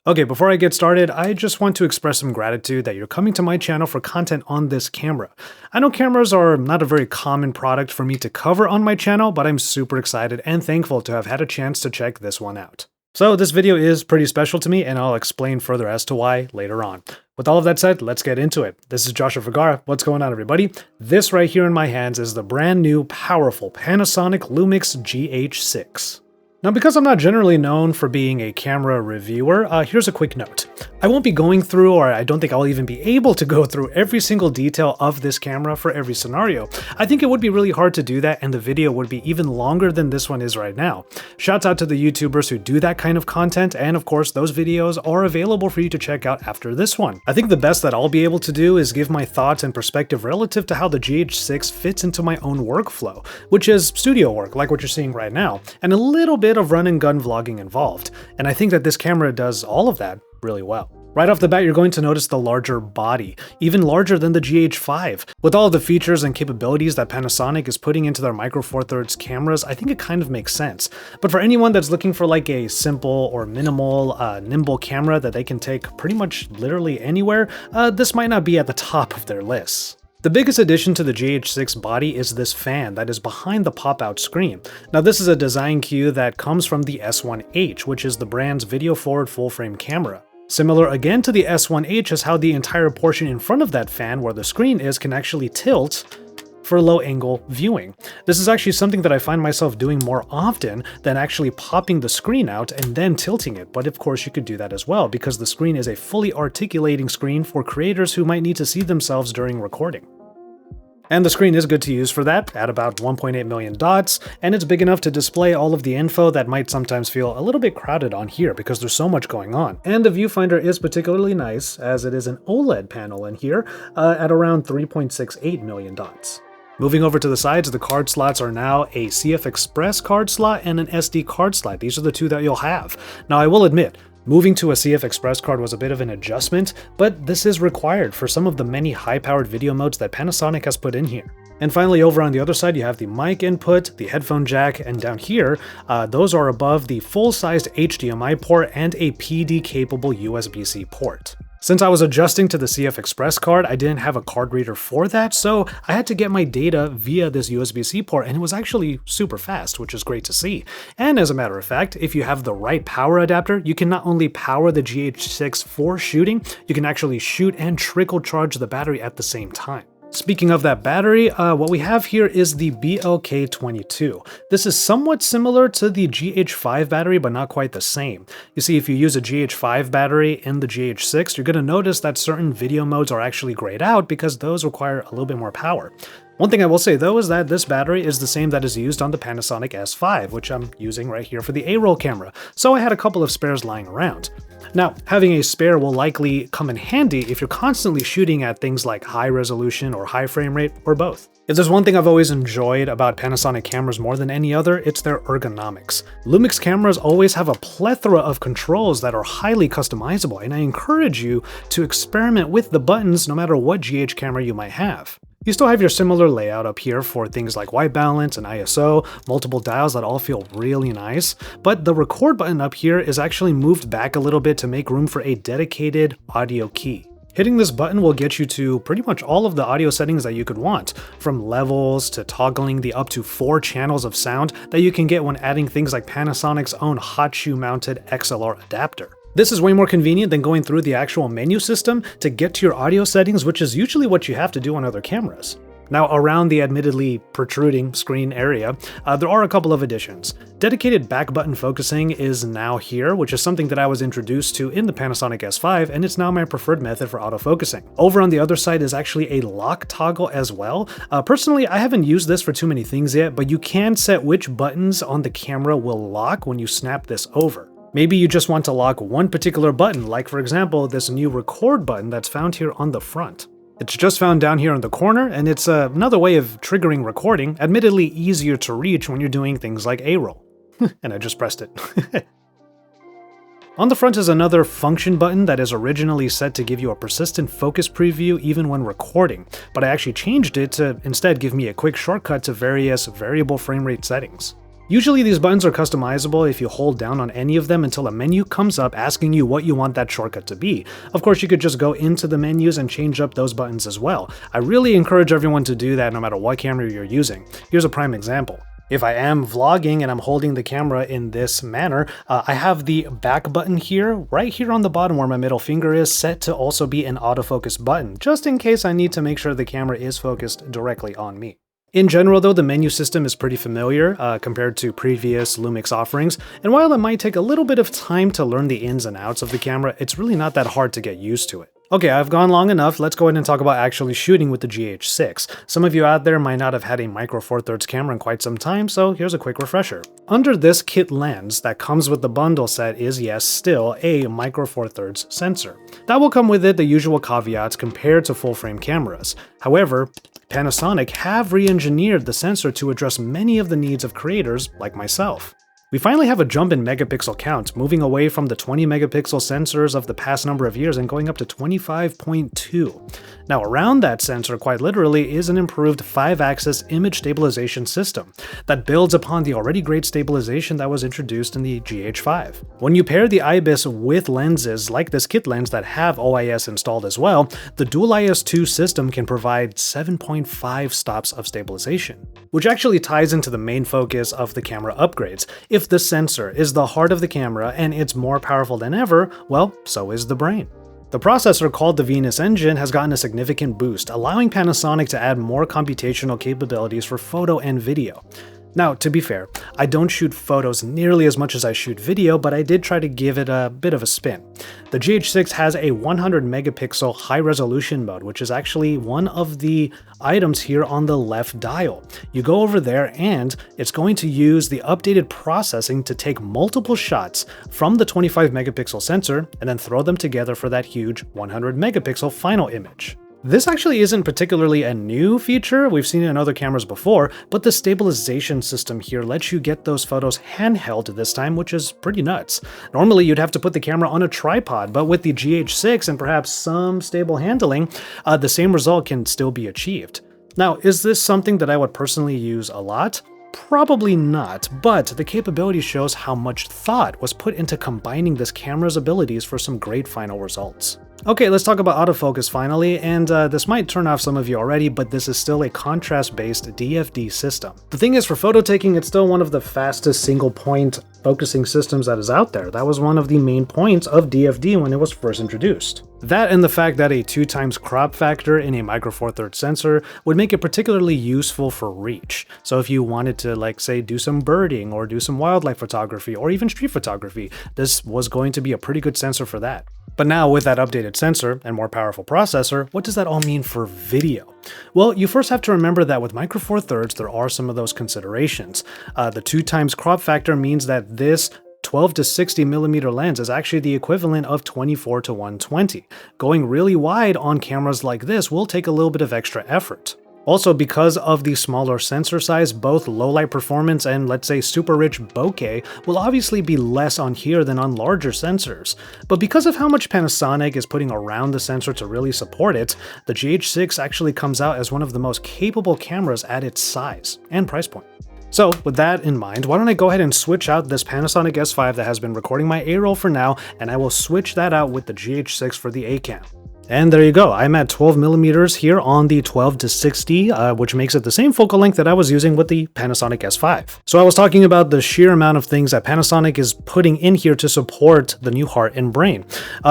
Okay, before I get started, I just want to express some gratitude that you're coming to my channel for content on this camera. I know cameras are not a very common product for me to cover on my channel, but I'm super excited and thankful to have had a chance to check this one out. So this video is pretty special to me, and I'll explain further as to why later on. With all of that said, let's get into it. This is Joshua Vergara. What's going on, everybody? This right here in my hands is the brand new, powerful Panasonic Lumix GH6. Now, because I'm not generally known for being a camera reviewer, here's a quick note. I won't be going through, or I don't think I'll even be able to go through every single detail of this camera for every scenario. I think it would be really hard to do that, and the video would be even longer than this one is right now. Shouts out to the YouTubers who do that kind of content, and of course, those videos are available for you to check out after this one. I think the best that I'll be able to do is give my thoughts and perspective relative to how the GH6 fits into my own workflow, which is studio work, like what you're seeing right now, and a little bit of run and gun vlogging involved, and I think that this camera does all of that really well. Right off the bat, you're going to notice the larger body, even larger than the GH5. With all of the features and capabilities that Panasonic is putting into their Micro Four Thirds cameras, I think it kind of makes sense. But for anyone that's looking for like a simple or minimal, nimble camera that they can take pretty much literally anywhere, this might not be at the top of their list. The biggest addition to the GH6 body is this fan that is behind the pop-out screen. Now, this is a design cue that comes from the S1H, which is the brand's video-forward full-frame camera. Similar again to the S1H is how the entire portion in front of that fan where the screen is can actually tilt for low-angle viewing. This is actually something that I find myself doing more often than actually popping the screen out and then tilting it, but of course you could do that as well because the screen is a fully articulating screen for creators who might need to see themselves during recording. And the screen is good to use for that, at about 1.8 million dots, and it's big enough to display all of the info that might sometimes feel a little bit crowded on here because there's so much going on. And the viewfinder is particularly nice, as it is an OLED panel in here, at around 3.68 million dots. Moving over to the sides, the card slots are now a CF Express card slot and an SD card slot. These are the two that you'll have. Now, I will admit, moving to a CF Express card was a bit of an adjustment, but this is required for some of the many high-powered video modes that Panasonic has put in here. And finally, over on the other side, you have the mic input, the headphone jack, and down here, those are above the full-sized HDMI port and a PD-capable USB-C port. Since I was adjusting to the CF Express card, I didn't have a card reader for that, so I had to get my data via this USB-C port, and it was actually super fast, which is great to see. And as a matter of fact, if you have the right power adapter, you can not only power the GH6 for shooting, you can actually shoot and trickle charge the battery at the same time. Speaking of that battery, what we have here is the BLK22. This is somewhat similar to the GH5 battery, but not quite the same. You see, if you use a GH5 battery in the GH6, you're going to notice that certain video modes are actually grayed out because those require a little bit more power. One thing I will say though is that this battery is the same that is used on the Panasonic S5, which I'm using right here for the A-roll camera, so I had a couple of spares lying around. Now, having a spare will likely come in handy if you're constantly shooting at things like high resolution or high frame rate, or both. If there's one thing I've always enjoyed about Panasonic cameras more than any other, it's their ergonomics. Lumix cameras always have a plethora of controls that are highly customizable, and I encourage you to experiment with the buttons no matter what GH camera you might have. You still have your similar layout up here for things like white balance and ISO, multiple dials that all feel really nice, but the record button up here is actually moved back a little bit to make room for a dedicated audio key. Hitting this button will get you to pretty much all of the audio settings that you could want, from levels to toggling the up to 4 channels of sound that you can get when adding things like Panasonic's own hot shoe mounted XLR adapter. This is way more convenient than going through the actual menu system to get to your audio settings, which is usually what you have to do on other cameras. Now, around the admittedly protruding screen area, there are a couple of additions. Dedicated back button focusing is now here, which is something that I was introduced to in the Panasonic S5, and it's now my preferred method for autofocusing. Over on the other side is actually a lock toggle as well. Personally, I haven't used this for too many things yet, but you can set which buttons on the camera will lock when you snap this over. Maybe you just want to lock one particular button, like for example, this new record button that's found here on the front. It's just found down here in the corner, and it's another way of triggering recording, admittedly easier to reach when you're doing things like A-roll. And I just pressed it. On the front is another function button that is originally set to give you a persistent focus preview even when recording, but I actually changed it to instead give me a quick shortcut to various variable frame rate settings. Usually these buttons are customizable if you hold down on any of them until a menu comes up asking you what you want that shortcut to be. Of course, you could just go into the menus and change up those buttons as well. I really encourage everyone to do that no matter what camera you're using. Here's a prime example. If I am vlogging and I'm holding the camera in this manner, I have the back button here, right here on the bottom where my middle finger is, set to also be an autofocus button, just in case I need to make sure the camera is focused directly on me. In general though, the menu system is pretty familiar compared to previous Lumix offerings, and while it might take a little bit of time to learn the ins and outs of the camera, it's really not that hard to get used to it. Okay, I've gone long enough, let's go ahead and talk about actually shooting with the GH6. Some of you out there might not have had a micro four thirds camera in quite some time, so here's a quick refresher. Under this kit lens that comes with the bundle set is, yes, still a micro four thirds sensor. That will come with it the usual caveats compared to full frame cameras. However, Panasonic have re-engineered the sensor to address many of the needs of creators like myself. We finally have a jump in megapixel count, moving away from the 20 megapixel sensors of the past number of years and going up to 25.2. Now around that sensor, quite literally, is an improved 5-axis image stabilization system that builds upon the already great stabilization that was introduced in the GH5. When you pair the IBIS with lenses like this kit lens that have OIS installed as well, the Dual IS2 system can provide 7.5 stops of stabilization, which actually ties into the main focus of the camera upgrades. If the sensor is the heart of the camera and it's more powerful than ever, well, so is the brain. The processor called the Venus engine has gotten a significant boost, allowing Panasonic to add more computational capabilities for photo and video. Now, to be fair, I don't shoot photos nearly as much as I shoot video, but I did try to give it a bit of a spin. The GH6 has a 100 megapixel high resolution mode, which is actually one of the items here on the left dial. You go over there and it's going to use the updated processing to take multiple shots from the 25 megapixel sensor and then throw them together for that huge 100 megapixel final image. This actually isn't particularly a new feature, we've seen it in other cameras before, but the stabilization system here lets you get those photos handheld this time, which is pretty nuts. Normally you'd have to put the camera on a tripod, but with the GH6 and perhaps some stable handling, the same result can still be achieved. Now, is this something that I would personally use a lot? Probably not, but the capability shows how much thought was put into combining this camera's abilities for some great final results. Okay, let's talk about autofocus finally, and this might turn off some of you already, but this is still a contrast-based DFD system. The thing is, for photo taking, it's still one of the fastest single-point focusing systems that is out there. That was one of the main points of DFD when it was first introduced. That and the fact that a 2x crop factor in a micro four thirds sensor would make it particularly useful for reach. So if you wanted to, like, say, do some birding or do some wildlife photography or even street photography, this was going to be a pretty good sensor for that. But now with that updated sensor and more powerful processor, what does that all mean for video? Well, you first have to remember that with micro four thirds, there are some of those considerations. The 2x crop factor means that this 12 to 60 millimeter lens is actually the equivalent of 24 to 120. Going really wide on cameras like this will take a little bit of extra effort. Also, because of the smaller sensor size, both low light performance and, let's say, super rich bokeh will obviously be less on here than on larger sensors. But because of how much Panasonic is putting around the sensor to really support it, the GH6 actually comes out as one of the most capable cameras at its size and price point. So with that in mind, why don't I go ahead and switch out this Panasonic S5 that has been recording my A-roll for now, and I will switch that out with the GH6 for the A-cam. And there you go, I'm at 12 millimeters here on the 12 to 60, which makes it the same focal length that I was using with the Panasonic S5. So I was talking about the sheer amount of things that Panasonic is putting in here to support the new heart and brain.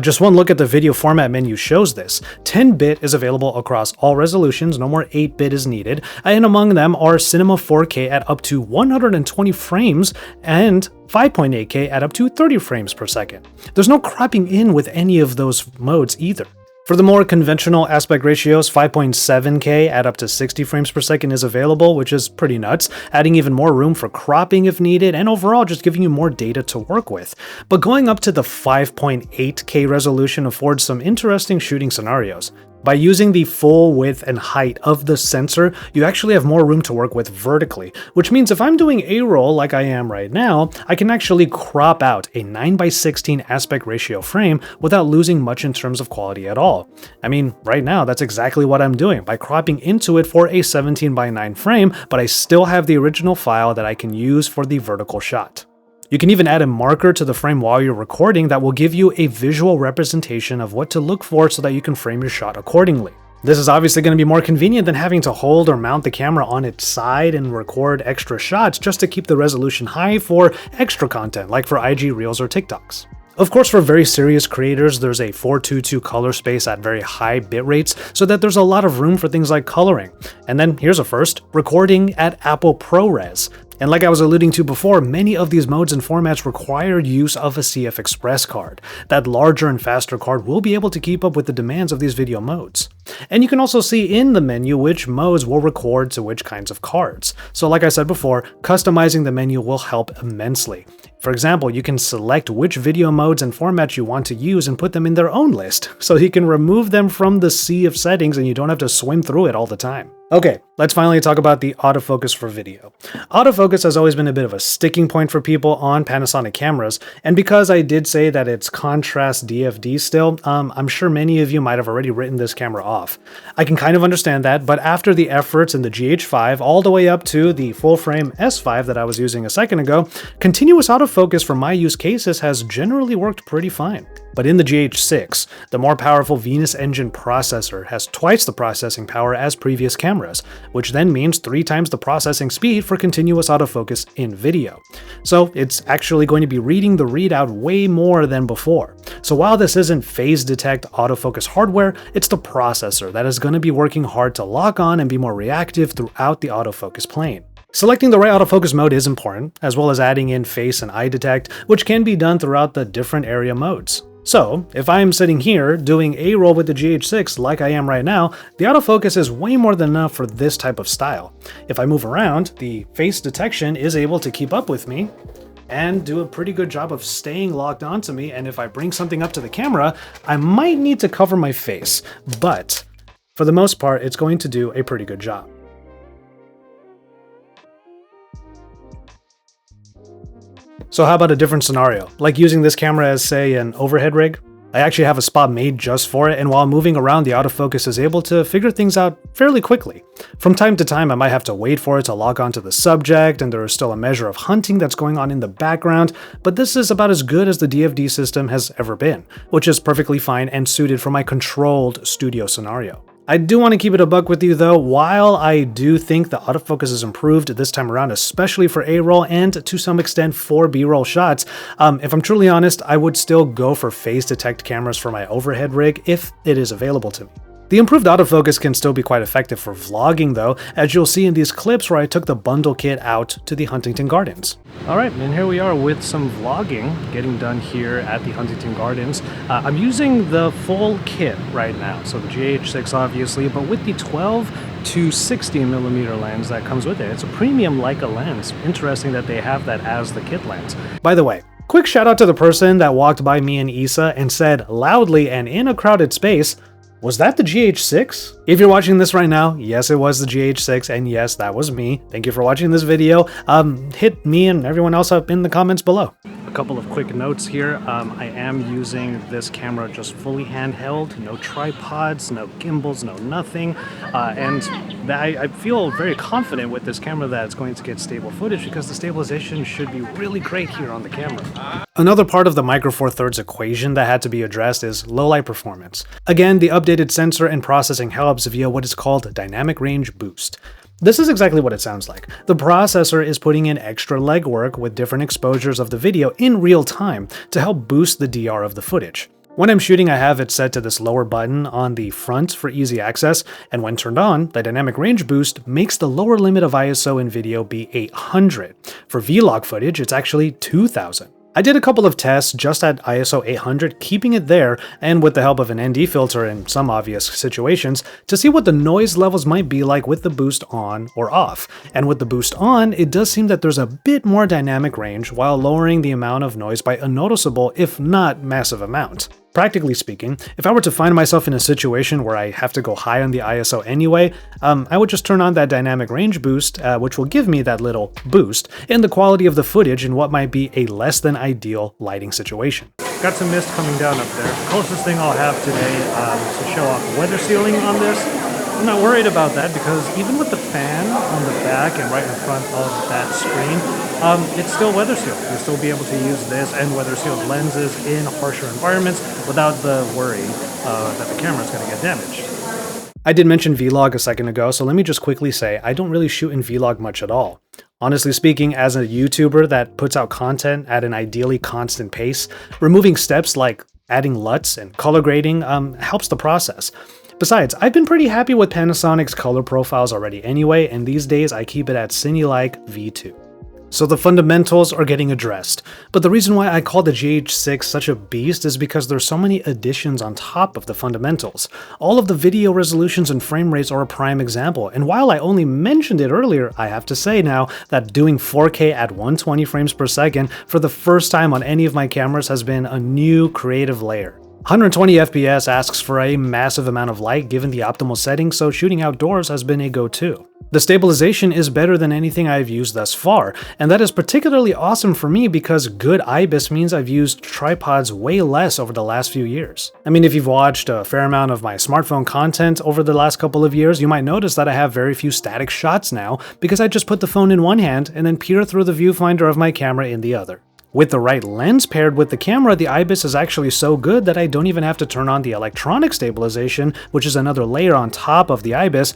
Just one look at the video format menu shows this. 10-bit is available across all resolutions, no more 8-bit is needed, and among them are Cinema 4K at up to 120 frames and 5.8K at up to 30 frames per second. There's no cropping in with any of those modes either. For the more conventional aspect ratios, 5.7K at up to 60 frames per second is available, which is pretty nuts, adding even more room for cropping if needed, and overall just giving you more data to work with. But going up to the 5.8K resolution affords some interesting shooting scenarios. By using the full width and height of the sensor, you actually have more room to work with vertically, which means if I'm doing A-roll like I am right now, I can actually crop out a 9:16 aspect ratio frame without losing much in terms of quality at all. I mean, right now that's exactly what I'm doing by cropping into it for a 17:9 frame, but I still have the original file that I can use for the vertical shot. You can even add a marker to the frame while you're recording that will give you a visual representation of what to look for so that you can frame your shot accordingly. This is obviously going to be more convenient than having to hold or mount the camera on its side and record extra shots just to keep the resolution high for extra content, like for IG Reels or TikToks. Of course, for very serious creators, there's a 422 color space at very high bit rates so that there's a lot of room for things like coloring. And then here's a first, recording at Apple ProRes. And like I was alluding to before, many of these modes and formats require use of a CF Express card. That larger and faster card will be able to keep up with the demands of these video modes. And you can also see in the menu which modes will record to which kinds of cards. So like I said before, customizing the menu will help immensely. For example, you can select which video modes and formats you want to use and put them in their own list, so you can remove them from the sea of settings and you don't have to swim through it all the time. Okay, let's finally talk about the autofocus for video. Autofocus has always been a bit of a sticking point for people on Panasonic cameras, and because I did say that it's contrast DFD still, I'm sure many of you might have already written this camera off. I can kind of understand that, but after the efforts in the GH5 all the way up to the full-frame S5 that I was using a second ago, continuous autofocus for my use cases has generally worked pretty fine. But in the GH6, the more powerful Venus engine processor has twice the processing power as previous cameras, which then means 3 times the processing speed for continuous autofocus in video. So it's actually going to be reading the readout way more than before. So while this isn't phase detect autofocus hardware, it's the processor that is going to be working hard to lock on and be more reactive throughout the autofocus plane. Selecting the right autofocus mode is important, as well as adding in face and eye detect, which can be done throughout the different area modes. So, if I am sitting here doing A-roll with the GH6 like I am right now, the autofocus is way more than enough for this type of style. If I move around, the face detection is able to keep up with me and do a pretty good job of staying locked onto me, and if I bring something up to the camera, I might need to cover my face, but for the most part, it's going to do a pretty good job. So how about a different scenario, like using this camera as, say, an overhead rig? I actually have a spot made just for it, and while moving around, the autofocus is able to figure things out fairly quickly. From time to time, I might have to wait for it to lock onto the subject, and there is still a measure of hunting that's going on in the background, but this is about as good as the DFD system has ever been, which is perfectly fine and suited for my controlled studio scenario. I do want to keep it a buck with you though, while I do think the autofocus is improved this time around, especially for A-roll and to some extent for B-roll shots, if I'm truly honest, I would still go for phase detect cameras for my overhead rig if it is available to me. The improved autofocus can still be quite effective for vlogging though, as you'll see in these clips where I took the bundle kit out to the Huntington Gardens. Alright, and here we are with some vlogging getting done here at the Huntington Gardens. I'm using the full kit right now, so the GH6 obviously, but with the 12 to 60mm lens that comes with it. It's a premium Leica lens. Interesting that they have that as the kit lens. By the way, quick shout out to the person that walked by me and Isa and said loudly and in a crowded space, "Was that the GH6? If you're watching this right now, yes, it was the GH6, and yes, that was me. Thank you for watching this video. Hit me and everyone else up in the comments below. A couple of quick notes here. I am using this camera just fully handheld, no tripods, no gimbals, no nothing. And I feel very confident with this camera that it's going to get stable footage because the stabilization should be really great here on the camera. Another part of the Micro Four Thirds equation that had to be addressed is low light performance. Again, the updated sensor and processing helps via what is called dynamic range boost. This is exactly what it sounds like. The processor is putting in extra legwork with different exposures of the video in real time to help boost the DR of the footage. When I'm shooting, I have it set to this lower button on the front for easy access, and when turned on, the dynamic range boost makes the lower limit of ISO in video be 800. For vlog footage, it's actually 2000. I did a couple of tests just at ISO 800, keeping it there, and with the help of an ND filter in some obvious situations, to see what the noise levels might be like with the boost on or off. And with the boost on, it does seem that there's a bit more dynamic range while lowering the amount of noise by a noticeable, if not massive amount. Practically speaking, if I were to find myself in a situation where I have to go high on the ISO anyway, I would just turn on that dynamic range boost, which will give me that little boost in the quality of the footage in what might be a less than ideal lighting situation. Got some mist coming down up there. The closest thing I'll have today is to show off weather sealing on this. I'm not worried about that because even with the fan on the back and right in front of that screen, it's still weather sealed. You'll still be able to use this and weather sealed lenses in harsher environments without the worry that the camera is going to get damaged. I did mention vlog a second ago, so let me just quickly say I don't really shoot in vlog much at all. Honestly speaking, as a YouTuber that puts out content at an ideally constant pace, removing steps like adding LUTs and color grading helps the process. Besides, I've been pretty happy with Panasonic's color profiles already anyway, and these days I keep it at Cine-like V2. So the fundamentals are getting addressed, but the reason why I call the GH6 such a beast is because there's so many additions on top of the fundamentals. All of the video resolutions and frame rates are a prime example, and while I only mentioned it earlier, I have to say now that doing 4K at 120 frames per second for the first time on any of my cameras has been a new creative layer. 120 FPS asks for a massive amount of light given the optimal settings, so shooting outdoors has been a go-to. The stabilization is better than anything I've used thus far, and that is particularly awesome for me because good IBIS means I've used tripods way less over the last few years. I mean, if you've watched a fair amount of my smartphone content over the last couple of years, you might notice that I have very few static shots now because I just put the phone in one hand and then peer through the viewfinder of my camera in the other. With the right lens paired with the camera, the IBIS is actually so good that I don't even have to turn on the electronic stabilization, which is another layer on top of the IBIS,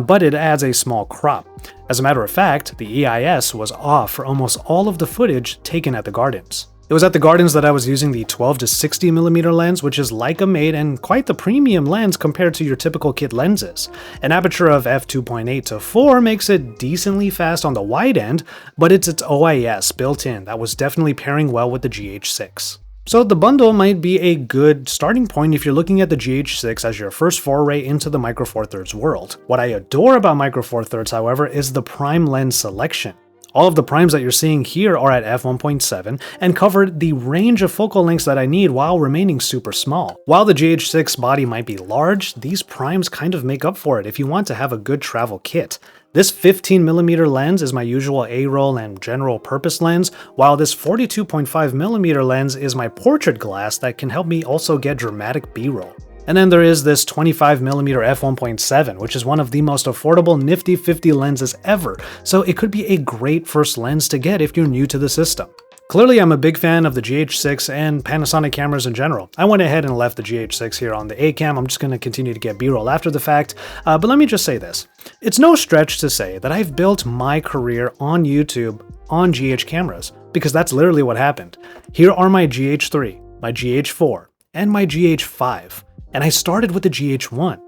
but it adds a small crop. As a matter of fact, the EIS was off for almost all of the footage taken at the Gardens. It was at the Gardens that I was using the 12 to 60mm lens, which is Leica made and quite the premium lens compared to your typical kit lenses. An aperture of f2.8 to 4 makes it decently fast on the wide end, but it's its OIS built in that was definitely pairing well with the GH6. So the bundle might be a good starting point if you're looking at the GH6 as your first foray into the Micro Four Thirds world. What I adore about Micro Four Thirds, however, is the prime lens selection. All of the primes that you're seeing here are at f1.7 and cover the range of focal lengths that I need while remaining super small. While the GH6 body might be large, these primes kind of make up for it if you want to have a good travel kit. This 15mm lens is my usual A-roll and general purpose lens, while this 42.5mm lens is my portrait glass that can help me also get dramatic B-roll. And then there is this 25mm f1.7, which is one of the most affordable nifty 50 lenses ever, so it could be a great first lens to get if you're new to the system. Clearly, I'm a big fan of the GH6 and Panasonic cameras in general. I went ahead and left the GH6 here on the A-cam. I'm just going to continue to get B-roll after the fact, but let me just say this. It's no stretch to say that I've built my career on YouTube on GH cameras, because that's literally what happened. Here are my GH3, my GH4, and my GH5. And I started with the GH1.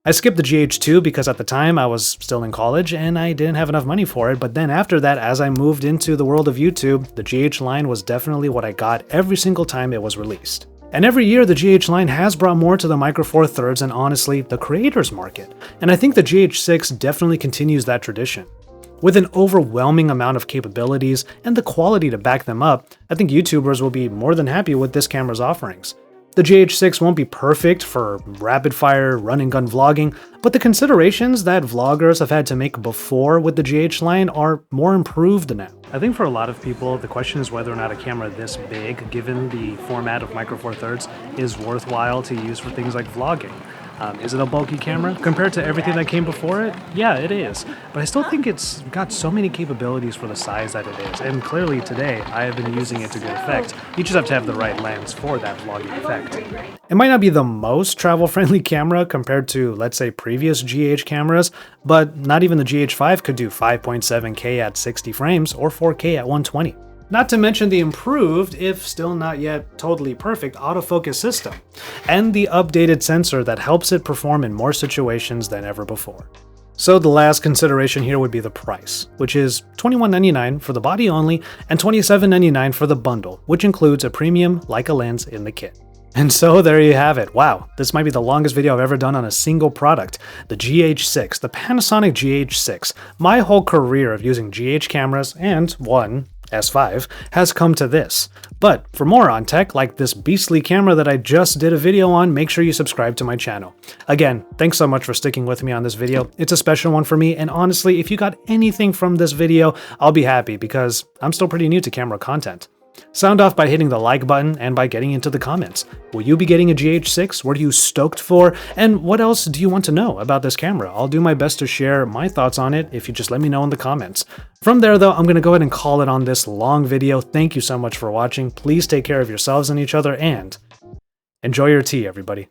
I skipped the GH2 because at the time I was still in college and I didn't have enough money for it, but then after that, as I moved into the world of YouTube, the GH line was definitely what I got every single time it was released. And every year the GH line has brought more to the Micro Four Thirds and honestly, the creators market. And I think the GH6 definitely continues that tradition. With an overwhelming amount of capabilities and the quality to back them up, I think YouTubers will be more than happy with this camera's offerings. The GH6 won't be perfect for rapid-fire run-and-gun vlogging, but the considerations that vloggers have had to make before with the GH line are more improved now. I think for a lot of people, the question is whether or not a camera this big, given the format of Micro Four Thirds, is worthwhile to use for things like vlogging. Is it a bulky camera? Compared to everything that came before it? Yeah, it is. But I still think it's got so many capabilities for the size that it is. And clearly today, I have been using it to good effect. You just have to have the right lens for that vlogging effect. It might not be the most travel-friendly camera compared to, let's say, previous GH cameras, but not even the GH5 could do 5.7K at 60 frames or 4K at 120. Not to mention the improved, if still not yet totally perfect, autofocus system, and the updated sensor that helps it perform in more situations than ever before. So the last consideration here would be the price, which is $21.99 for the body only and $27.99 for the bundle, which includes a premium Leica lens in the kit. And so there you have it. Wow, this might be the longest video I've ever done on a single product. The GH6, the Panasonic GH6. My whole career of using GH cameras and one S5, has come to this. But for more on tech, like this beastly camera that I just did a video on, make sure you subscribe to my channel. Again, thanks so much for sticking with me on this video. It's a special one for me, and honestly, if you got anything from this video, I'll be happy because I'm still pretty new to camera content. Sound off by hitting the like button and by getting into the comments. Will you be getting a GH6? What are you stoked for? And what else do you want to know about this camera? I'll do my best to share my thoughts on it if you just let me know in the comments. From there though, I'm going to go ahead and call it on this long video. Thank you so much for watching. Please take care of yourselves and each other, and enjoy your tea, everybody.